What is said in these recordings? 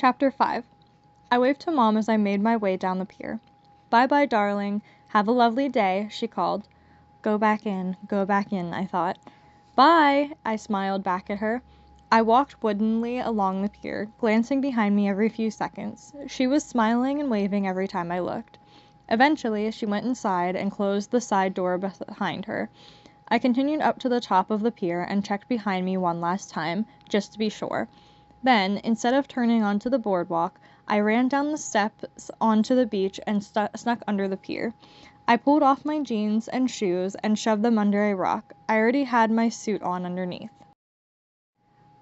Chapter 5. I waved to Mom as I made my way down the pier. "Bye-bye, darling. Have a lovely day," she called. Go back in, I thought. "Bye," I smiled back at her. I walked woodenly along the pier, glancing behind me every few seconds. She was smiling and waving every time I looked. Eventually, she went inside and closed the side door behind her. I continued up to the top of the pier and checked behind me one last time, just to be sure. Then, instead of turning onto the boardwalk, I ran down the steps onto the beach and snuck under the pier. I pulled off my jeans and shoes and shoved them under a rock. I already had my suit on underneath.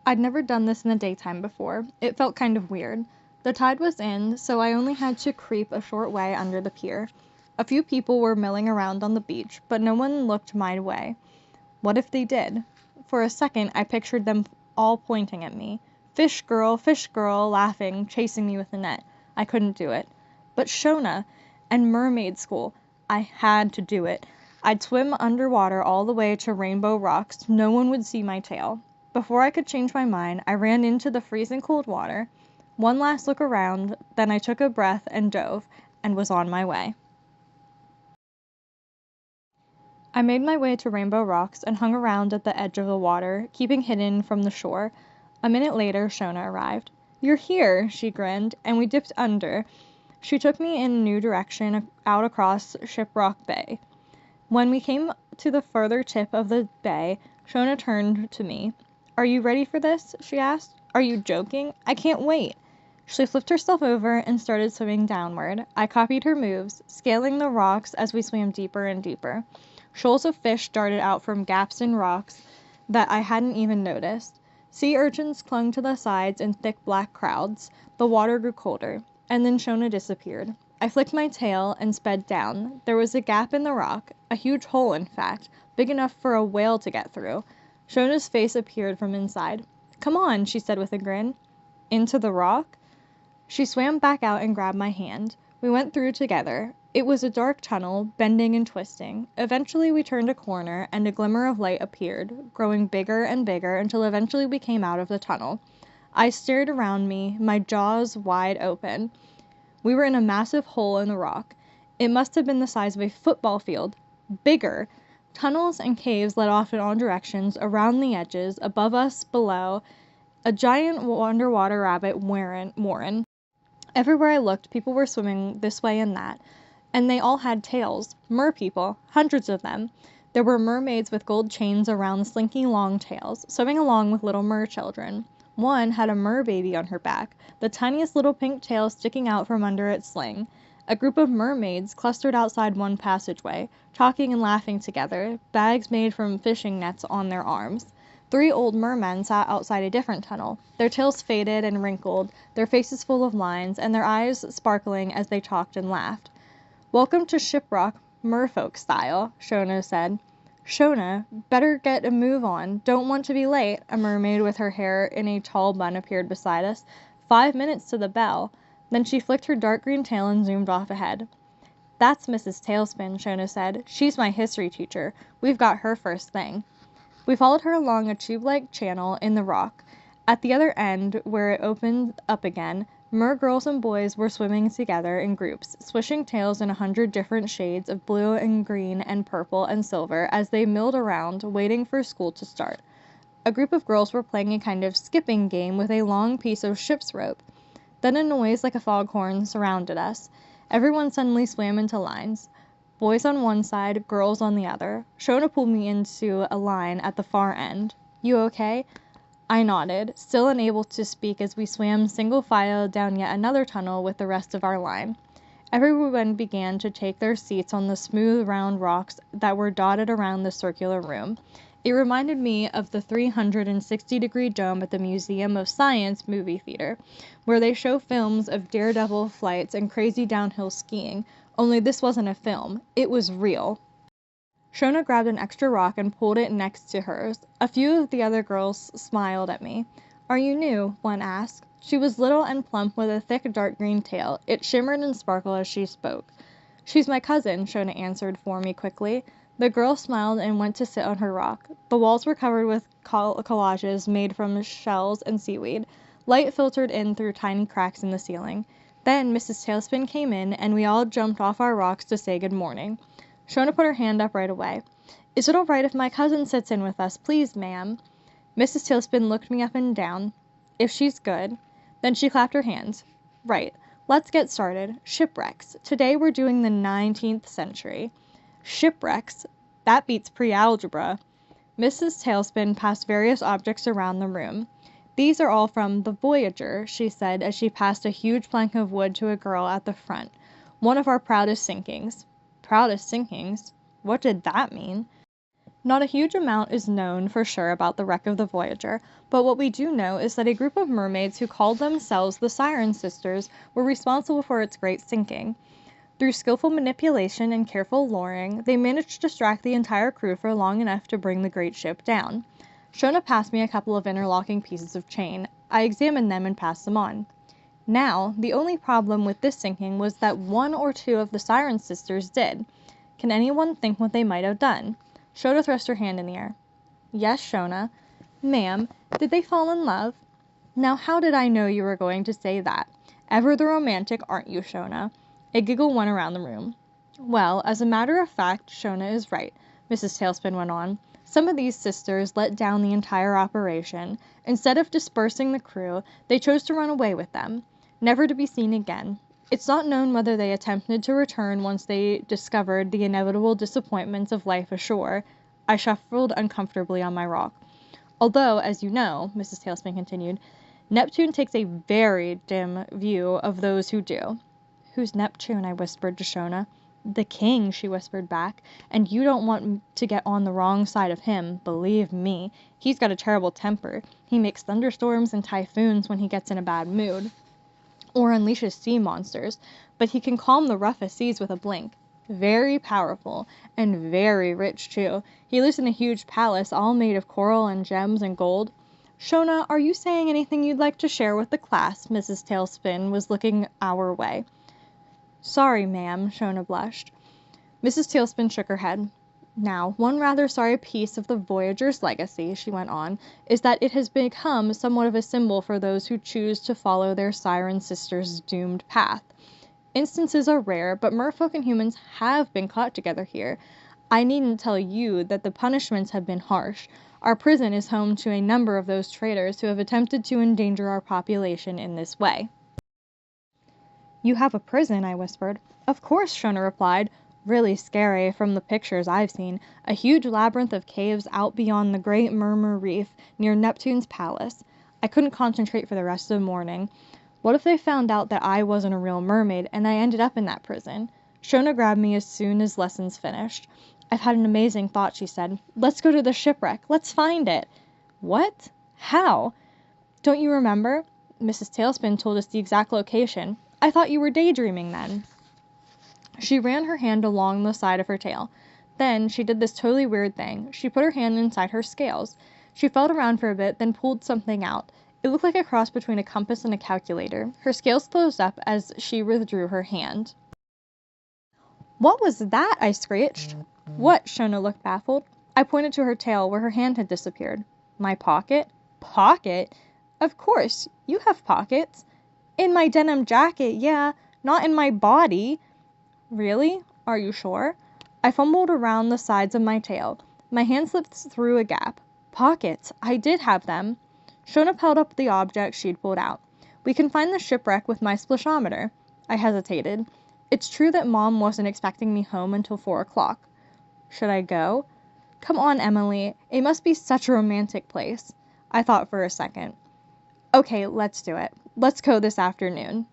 I'd never done this in the daytime before. It felt kind of weird. The tide was in, so I only had to creep a short way under the pier. A few people were milling around on the beach, but no one looked my way. What if they did? For a second, I pictured them all pointing at me. Fish girl, laughing, chasing me with a net. I couldn't do it. But Shona and mermaid school. I had to do it. I'd swim underwater all the way to Rainbow Rocks. No one would see my tail. Before I could change my mind, I ran into the freezing cold water. One last look around, then I took a breath and dove, and was on my way. I made my way to Rainbow Rocks and hung around at the edge of the water, keeping hidden from the shore. A minute later, Shona arrived. "You're here," she grinned, and we dipped under. She took me in a new direction out across Shiprock Bay. When we came to the further tip of the bay, Shona turned to me. "Are you ready for this?" she asked. "Are you joking? I can't wait." She flipped herself over and started swimming downward. I copied her moves, scaling the rocks as we swam deeper and deeper. Shoals of fish darted out from gaps in rocks that I hadn't even noticed. Sea urchins clung to the sides in thick black crowds. The water grew colder, and then Shona disappeared. I flicked my tail and sped down. There was a gap in the rock, a huge hole in fact, big enough for a whale to get through. Shona's face appeared from inside. "Come on," she said with a grin. "Into the rock?" She swam back out and grabbed my hand. We went through together. It was a dark tunnel, bending and twisting. Eventually we turned a corner, and a glimmer of light appeared, growing bigger and bigger until eventually we came out of the tunnel. I stared around me, my jaws wide open. We were in a massive hole in the rock. It must have been the size of a football field. Bigger. Tunnels and caves led off in all directions, around the edges, above us, below. A giant underwater rabbit warren. Everywhere I looked, people were swimming this way and that. And they all had tails. Mer-people. Hundreds of them. There were mermaids with gold chains around slinky long tails, swimming along with little mer-children. One had a mer-baby on her back, the tiniest little pink tail sticking out from under its sling. A group of mermaids clustered outside one passageway, talking and laughing together, bags made from fishing nets on their arms. 3 old mermen sat outside a different tunnel, their tails faded and wrinkled, their faces full of lines, and their eyes sparkling as they talked and laughed. "Welcome to Shiprock, merfolk style," Shona said. "Shona, better get a move on. Don't want to be late." A mermaid with her hair in a tall bun appeared beside us. 5 minutes to the bell. Then she flicked her dark green tail and zoomed off ahead. "That's Mrs. Tailspin," Shona said. "She's my history teacher. We've got her first thing." We followed her along a tube-like channel in the rock. At the other end, where it opened up again, mer girls and boys were swimming together in groups, swishing tails in 100 different shades of blue and green and purple and silver as they milled around, waiting for school to start. A group of girls were playing a kind of skipping game with a long piece of ship's rope. Then a noise like a foghorn surrounded us. Everyone suddenly swam into lines. Boys on one side, girls on the other. Shona pulled me into a line at the far end. "You okay?" I nodded, still unable to speak as we swam single file down yet another tunnel with the rest of our line. Everyone began to take their seats on the smooth round rocks that were dotted around the circular room. It reminded me of the 360-degree dome at the Museum of Science movie theater, where they show films of daredevil flights and crazy downhill skiing, only this wasn't a film, it was real. Shona grabbed an extra rock and pulled it next to hers. A few of the other girls smiled at me. "Are you new?" one asked. She was little and plump with a thick dark green tail. It shimmered and sparkled as she spoke. "She's my cousin," Shona answered for me quickly. The girl smiled and went to sit on her rock. The walls were covered with collages made from shells and seaweed. Light filtered in through tiny cracks in the ceiling. Then Mrs. Tailspin came in, and we all jumped off our rocks to say good morning. Shona put her hand up right away. "Is it all right if my cousin sits in with us, please, ma'am?" Mrs. Tailspin looked me up and down. "If she's good." Then she clapped her hands. "Right. Let's get started. Shipwrecks. Today we're doing the 19th century. Shipwrecks? That beats pre-algebra." Mrs. Tailspin passed various objects around the room. "These are all from the Voyager," she said as she passed a huge plank of wood to a girl at the front. "One of our proudest sinkings." Proudest sinkings? What did that mean? Not a huge amount is known for sure about the wreck of the Voyager, but what we do know is that a group of mermaids who called themselves the Siren Sisters were responsible for its great sinking. Through skillful manipulation and careful luring, they managed to distract the entire crew for long enough to bring the great ship down. Shona passed me a couple of interlocking pieces of chain. I examined them and passed them on. Now, the only problem with this sinking was that one or two of the Siren Sisters did. Can anyone think what they might have done? Shona thrust her hand in the air. "Yes, Shona." "Ma'am, did they fall in love?" Now how did I know you were going to say that? Ever the romantic, aren't you, Shona? A giggle went around the room. "Well, as a matter of fact, Shona is right," Mrs. Tailspin went on. "Some of these sisters let down the entire operation. Instead of dispersing the crew, they chose to run away with them, never to be seen again. It's not known whether they attempted to return once they discovered the inevitable disappointments of life ashore." I shuffled uncomfortably on my rock. "Although, as you know," Mrs. Tailspin continued, "Neptune takes a very dim view of those who do." "Who's Neptune?" I whispered to Shona. "The king," she whispered back, "and you don't want to get on the wrong side of him, believe me. He's got a terrible temper. He makes thunderstorms and typhoons when he gets in a bad mood, or unleashes sea monsters, but he can calm the roughest seas with a blink. Very powerful, and very rich too. He lives in a huge palace all made of coral and gems and gold." "Shona, are you saying anything you'd like to share with the class?" Mrs. Tailspin was looking our way. "Sorry, ma'am," Shona blushed. Mrs. Tailspin shook her head. "Now, one rather sorry piece of the Voyager's legacy," she went on, "is that it has become somewhat of a symbol for those who choose to follow their Siren Sisters' doomed path. Instances are rare, but merfolk and humans have been caught together here. I needn't tell you that the punishments have been harsh. Our prison is home to a number of those traitors who have attempted to endanger our population in this way." "You have a prison?" I whispered. "Of course," Shona replied. "Really scary, from the pictures I've seen. A huge labyrinth of caves out beyond the great Murmur Reef, near Neptune's palace." I couldn't concentrate for the rest of the morning. What if they found out that I wasn't a real mermaid, and I ended up in that prison? Shona grabbed me as soon as lessons finished. "I've had an amazing thought," she said. "Let's go to the shipwreck. Let's find it." "What? How?" "Don't you remember? Mrs. Tailspin told us the exact location. I thought you were daydreaming then." She ran her hand along the side of her tail. Then she did this totally weird thing. She put her hand inside her scales. She felt around for a bit, then pulled something out. It looked like a cross between a compass and a calculator. Her scales closed up as she withdrew her hand. "What was that?" I screeched. "What?" Shona looked baffled. I pointed to her tail, where her hand had disappeared. "My pocket?" "Pocket? Of course. You have pockets." "In my denim jacket, yeah. Not in my body." "Really? Are you sure?" I fumbled around the sides of my tail. My hand slipped through a gap. Pockets! I did have them. Shona held up the object she'd pulled out. "We can find the shipwreck with my splashometer." I hesitated. It's true that Mom wasn't expecting me home until 4 o'clock. Should I go? "Come on, Emily. It must be such a romantic place." I thought for a second. "Okay, let's do it. Let's go this afternoon."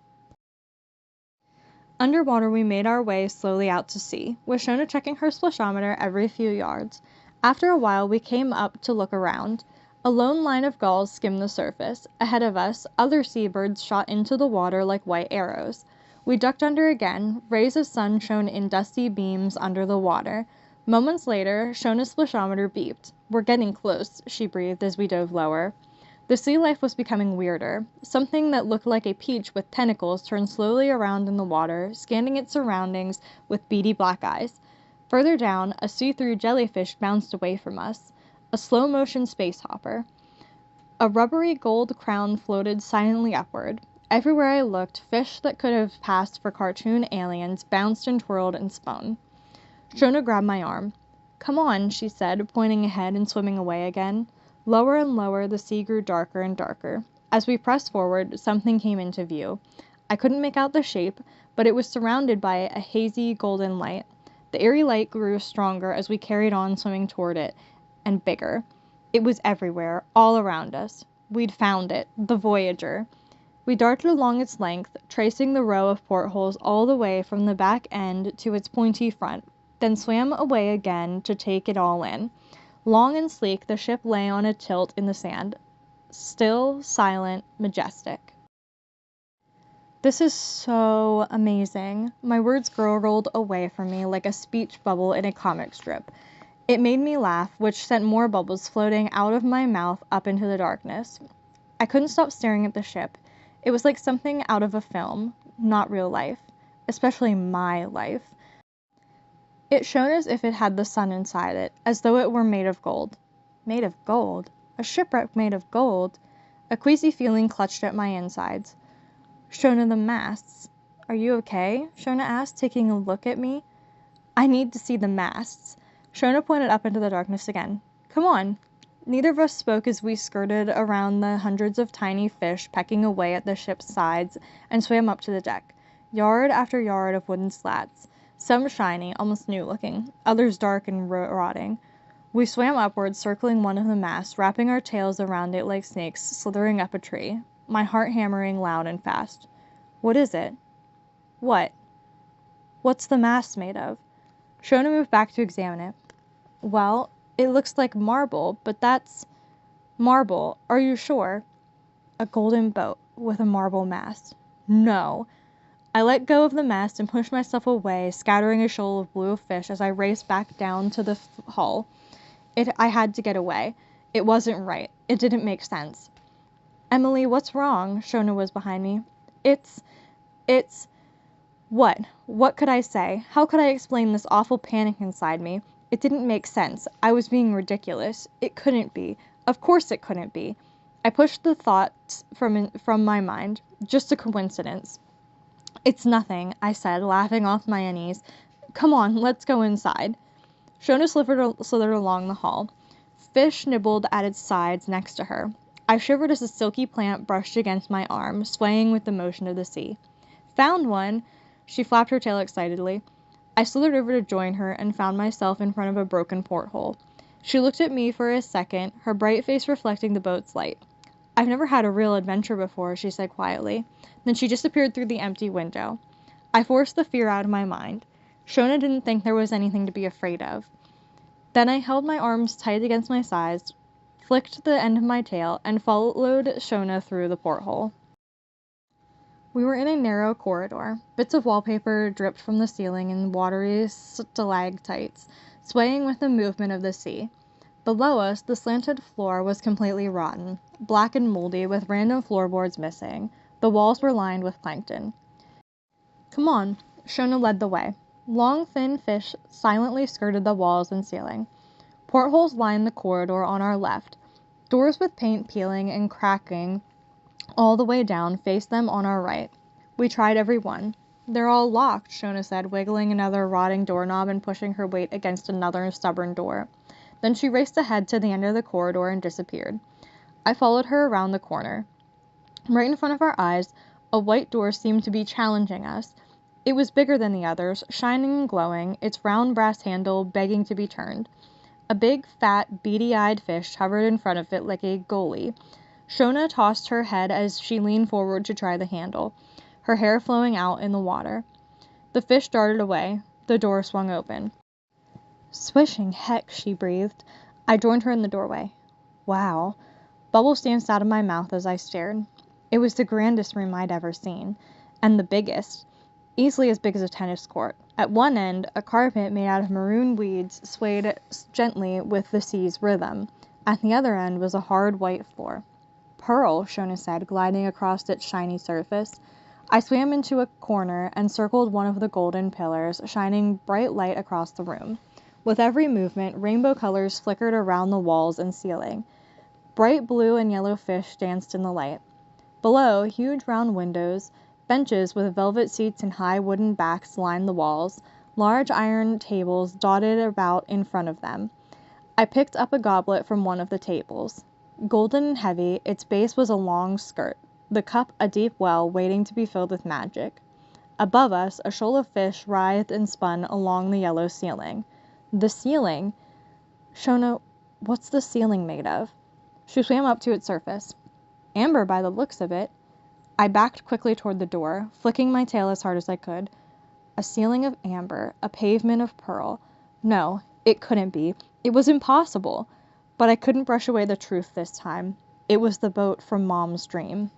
Underwater, we made our way slowly out to sea, with Shona checking her splashometer every few yards. After a while, we came up to look around. A lone line of gulls skimmed the surface. Ahead of us, other seabirds shot into the water like white arrows. We ducked under again. Rays of sun shone in dusty beams under the water. Moments later, Shona's splashometer beeped. "We're getting close," she breathed as we dove lower. The sea life was becoming weirder. Something that looked like a peach with tentacles turned slowly around in the water, scanning its surroundings with beady black eyes. Further down, a see-through jellyfish bounced away from us. A slow-motion space hopper. A rubbery gold crown floated silently upward. Everywhere I looked, fish that could have passed for cartoon aliens bounced and twirled and spun. Shona grabbed my arm. "Come on," she said, pointing ahead and swimming away again. Lower and lower, the sea grew darker and darker. As we pressed forward, something came into view. I couldn't make out the shape, but it was surrounded by a hazy golden light. The eerie light grew stronger as we carried on swimming toward it, and bigger. It was everywhere, all around us. We'd found it, the Voyager. We darted along its length, tracing the row of portholes all the way from the back end to its pointy front, then swam away again to take it all in. Long and sleek, the ship lay on a tilt in the sand. Still, silent, majestic. This is so amazing. My words gurgled away from me like a speech bubble in a comic strip. It made me laugh, which sent more bubbles floating out of my mouth up into the darkness. I couldn't stop staring at the ship. It was like something out of a film, not real life, especially my life. It shone as if it had the sun inside it, as though it were made of gold. Made of gold? A shipwreck made of gold? A queasy feeling clutched at my insides. "Shona, the masts. Are you okay?" Shona asked, taking a look at me. "I need to see the masts." Shona pointed up into the darkness again. "Come on." Neither of us spoke as we skirted around the hundreds of tiny fish pecking away at the ship's sides and swam up to the deck. Yard after yard of wooden slats, some shiny, almost new-looking, others dark and rotting. We swam upwards, circling one of the masts, wrapping our tails around it like snakes slithering up a tree, my heart hammering loud and fast. "What is it?" "What?" "What's the mast made of?" Shona moved back to examine it. "Well, it looks like marble, but that's—" "Marble? Are you sure?" "A golden boat with a marble mast." "No!" I let go of the mast and pushed myself away, scattering a shoal of blue fish as I raced back down to the hull. I had to get away. It wasn't right. It didn't make sense. "Emily, what's wrong?" Shona was behind me. It's... What? What could I say? How could I explain this awful panic inside me? It didn't make sense. I was being ridiculous. It couldn't be. Of course it couldn't be. I pushed the thoughts from my mind. Just a coincidence. "It's nothing," I said, laughing off my unease. "Come on, let's go inside." Shona slithered along the hall. Fish nibbled at its sides next to her. I shivered as a silky plant brushed against my arm, swaying with the motion of the sea. "Found one!" She flapped her tail excitedly. I slithered over to join her and found myself in front of a broken porthole. She looked at me for a second, her bright face reflecting the boat's light. "I've never had a real adventure before," she said quietly. Then she disappeared through the empty window. I forced the fear out of my mind. Shona didn't think there was anything to be afraid of. Then I held my arms tight against my sides, flicked the end of my tail, and followed Shona through the porthole. We were in a narrow corridor. Bits of wallpaper dripped from the ceiling in watery stalactites, swaying with the movement of the sea. Below us, the slanted floor was completely rotten, black and moldy, with random floorboards missing. The walls were lined with plankton. "Come on." Shona led the way. Long, thin fish silently skirted the walls and ceiling. Portholes lined the corridor on our left. Doors with paint peeling and cracking all the way down faced them on our right. We tried every one. "They're all locked," Shona said, wiggling another rotting doorknob and pushing her weight against another stubborn door. Then she raced ahead to the end of the corridor and disappeared. I followed her around the corner. Right in front of our eyes, a white door seemed to be challenging us. It was bigger than the others, shining and glowing, its round brass handle begging to be turned. A big, fat, beady-eyed fish hovered in front of it like a goalie. Shona tossed her head as she leaned forward to try the handle, her hair flowing out in the water. The fish darted away. The door swung open. "Swishing heck," she breathed. I joined her in the doorway. "Wow." Bubbles danced out of my mouth as I stared. It was the grandest room I'd ever seen. And the biggest. Easily as big as a tennis court. At one end, a carpet made out of maroon weeds swayed gently with the sea's rhythm. At the other end was a hard white floor. "Pearl," Shona said, gliding across its shiny surface. I swam into a corner and circled one of the golden pillars, shining bright light across the room. With every movement, rainbow colors flickered around the walls and ceiling. Bright blue and yellow fish danced in the light. Below, huge round windows, benches with velvet seats and high wooden backs lined the walls, large iron tables dotted about in front of them. I picked up a goblet from one of the tables. Golden and heavy, its base was a long skirt, the cup a deep well waiting to be filled with magic. Above us, a shoal of fish writhed and spun along the yellow ceiling. The ceiling? Shona, what's the ceiling made of? She swam up to its surface. Amber by the looks of it. I backed quickly toward the door, flicking my tail as hard as I could. A ceiling of amber, a pavement of pearl. No, it couldn't be. It was impossible. But I couldn't brush away the truth this time. It was the boat from Mom's dream.